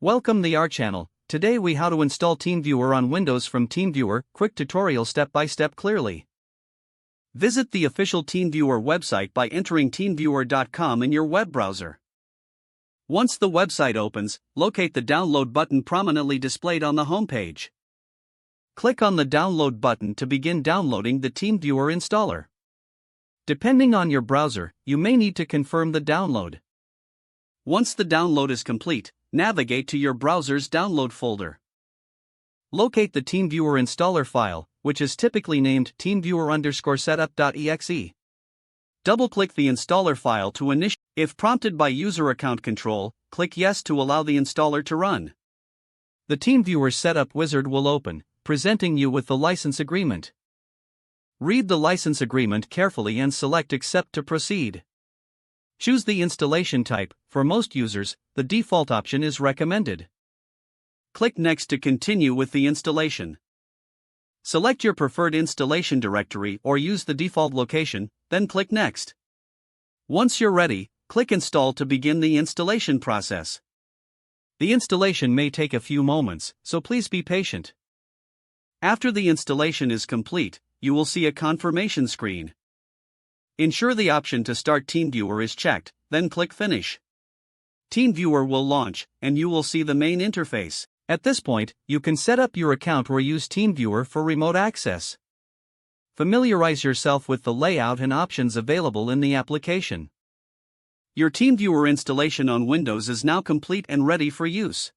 Welcome to our channel. Today we how to install TeamViewer on Windows from TeamViewer, quick tutorial step by step clearly. Visit the official TeamViewer website by entering teamviewer.com in your web browser. Once the website opens, locate the download button prominently displayed on the homepage. Click on the download button to begin downloading the TeamViewer installer. Depending on your browser, you may need to confirm the download. Once the download is complete, navigate to your browser's download folder. Locate the TeamViewer installer file, which is typically named TeamViewer_setup.exe. Double-click the installer file to initiate. If prompted by user account control, click Yes to allow the installer to run. The TeamViewer setup wizard will open, presenting you with the license agreement. Read the license agreement carefully and select Accept to proceed. Choose the installation type. For most users, the default option is recommended. Click Next to continue with the installation. Select your preferred installation directory or use the default location, then click Next. Once you're ready, click Install to begin the installation process. The installation may take a few moments, so please be patient. After the installation is complete, you will see a confirmation screen. Ensure the option to start TeamViewer is checked, then click Finish. TeamViewer will launch, and you will see the main interface. At this point, you can set up your account or use TeamViewer for remote access. Familiarize yourself with the layout and options available in the application. Your TeamViewer installation on Windows is now complete and ready for use.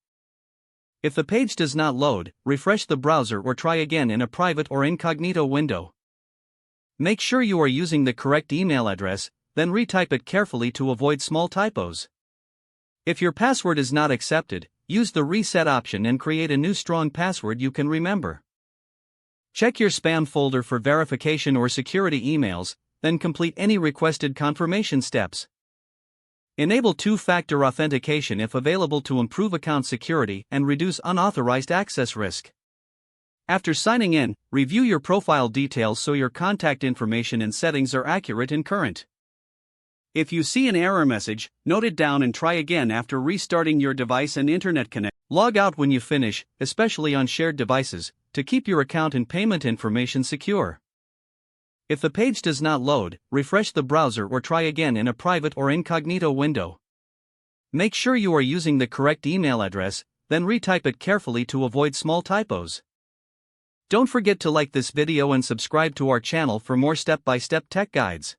If the page does not load, refresh the browser or try again in a private or incognito window. Make sure you are using the correct email address, then retype it carefully to avoid small typos. If your password is not accepted, use the reset option and create a new strong password you can remember. Check your spam folder for verification or security emails, then complete any requested confirmation steps. Enable two-factor authentication if available to improve account security and reduce unauthorized access risk. After signing in, review your profile details so your contact information and settings are accurate and current. If you see an error message, note it down and try again after restarting your device and internet connection. Log out when you finish, especially on shared devices, to keep your account and payment information secure. If the page does not load, refresh the browser or try again in a private or incognito window. Make sure you are using the correct email address, then retype it carefully to avoid small typos. Don't forget to like this video and subscribe to our channel for more step-by-step tech guides.